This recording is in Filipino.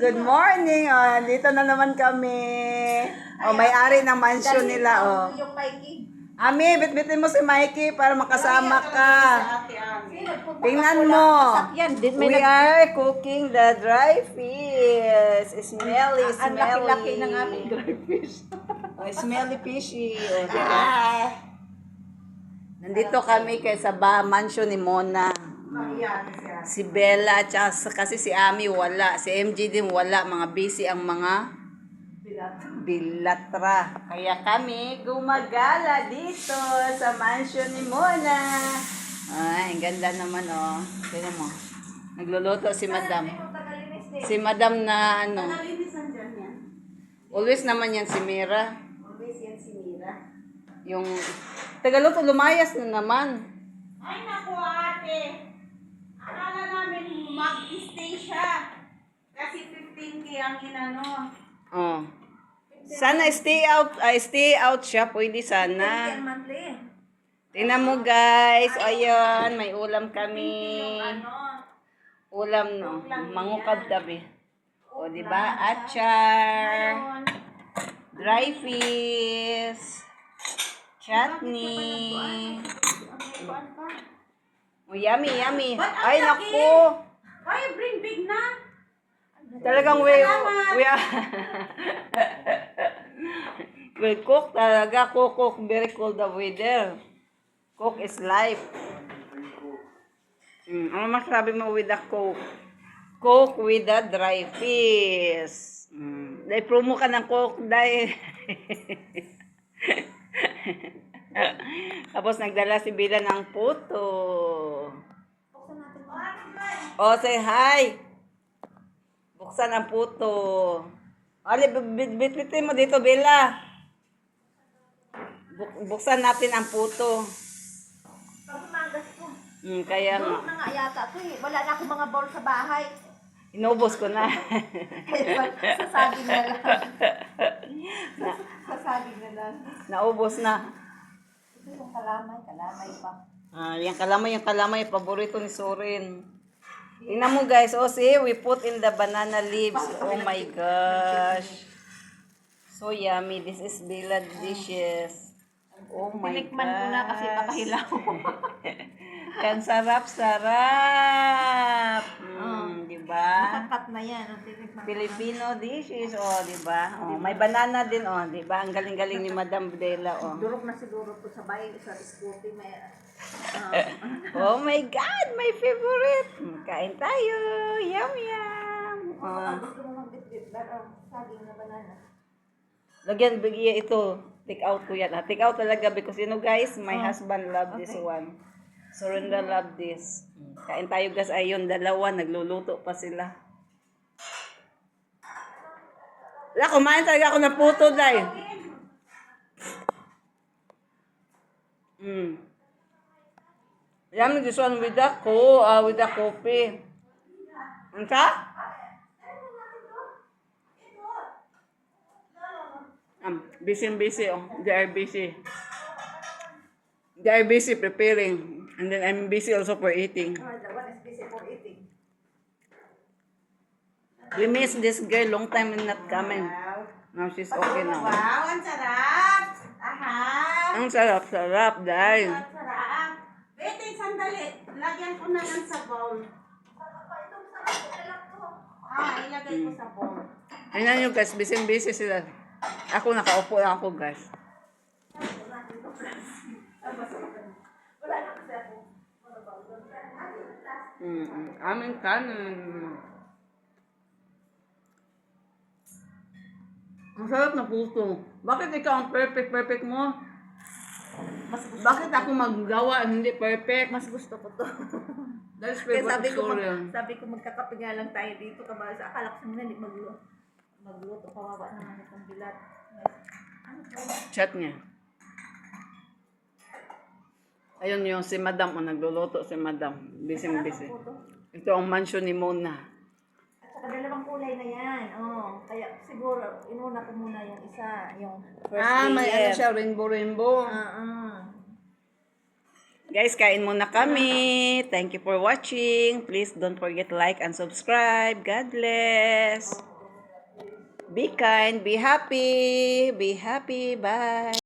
Good morning. Oh, dito na naman kami. Oh, may-ari ng mansion nila. Oh. Yung Mikey. Ami, bitbitin mo si Mikey para makasama ka. Tingnan mo. We are cooking the dry fish. Smelly, Ang smelly. laki-laki ng aming dry fish. Oh, smelly fishy. Oh, diba? Nandito kami kay sa mansion ni Mona. Si Bella, tsaka kasi si Ami wala. Si MJ din wala. Mga busy ang mga bilatra. Kaya kami gumagala dito sa mansion ni Mona. Ay, ang ganda naman oh. Tignan mo. Nagluluto si Madam. Si Madam na ano. Always naman yan si Mira. Always yan si Mira. Yung Tagaluto lumayas na naman. Ay naku ate. Akala namin mag-stay siya. Kasi 15K ang inano. Oh. Sana stay out siya, pwede 15K sana. ang monthly. Tingnan mo guys, ayan, may ulam kami. Ano? Ulam no, mangukab tabi. O di ba? Achar, dry fish, chutney. Oh, yummy, yummy. Ay naku. Ay, bring big na. Talagang we cook talaga, cook very cold the weather. Cook is life. Ano masabi mo with the cook? Cook with the dry fish. Dahil promo ka ng cook dahil. Tapos nagdala si Bila ng puto. Oh, say hi. Buksan ang puto. Ali, bitbitin mo dito, Bella. Buksan natin ang puto. Pagmagas ko. Kaya nga. Durog na nga yata ko eh. Wala na akong mga bowl sa bahay. Inubos ko na. Sasaging na lang. Sasaging na lang. Naubos na. Ito yung kalamay pa. Yung kalamay, paborito ni Sorin. Tingnan mo guys, oh see, we put in the banana leaves. Oh my gosh. So yummy. This is Bella dishes. Oh my Tinikman ko na kasi papahilaw. Kan sarap-sarap. Di ba? Nakakat na yan. Tinikman Filipino dishes, oh, di ba? Oh, may banana din, oh, di ba? Ang galing-galing ni Madam Bella, oh. Durog na siguro po sa bahay. Sa scooty may... Oh my God, my favorite. Kain tayo. Yum, yum. Oh. Gusto mo mag-bitbit. Saging na banana. Lagyan, bigyan ito. Take out ko yan. Take out talaga because you know guys, my husband love this one. Sorinda love this. Kain tayo guys. Ayun, dalawa. Nagluluto pa sila. Wala, kumain talaga ako ng puto dahil. Yummy this one with the coffee. Ano ka? Busy. Oh. They are busy. They are busy preparing. And then I'm busy also for eating. The one is busy for eating. We miss this girl. Long time not coming. Now she's okay now. Wow, ang sarap! Aha! Ang sarap-sarap dahil. Ang sarap! Wait, sandali. Lagyan ko na lang sa bowl. Ilagay ko sa bowl. Tingnan nyo guys, busy sila. Ako nakaupo lang ako guys. Aming kanin. Ang sarap na puto. Bakit ikaw ang perfect mo? Bakit ako maggawa hindi perfect? Mas gusto ko to. That's Kaya favorite story. sabi ko magkakape nga lang tayo dito. Kabasa, akala ko hindi magluto. Kawawa naman itong bilat. Ano to? Chat niya. Ayun yung si Madam, nagluluto si Madam. Busy. Ito ang mansion ni Mona. At saka dalawang kulay na yan. Oh, kaya siguro, inuna ko muna yung isa. Yung first May layer. ano siya, rainbow. Guys, kain muna kami. Thank you for watching. Please don't forget to like and subscribe. God bless. Be kind, be happy. Be happy. Bye.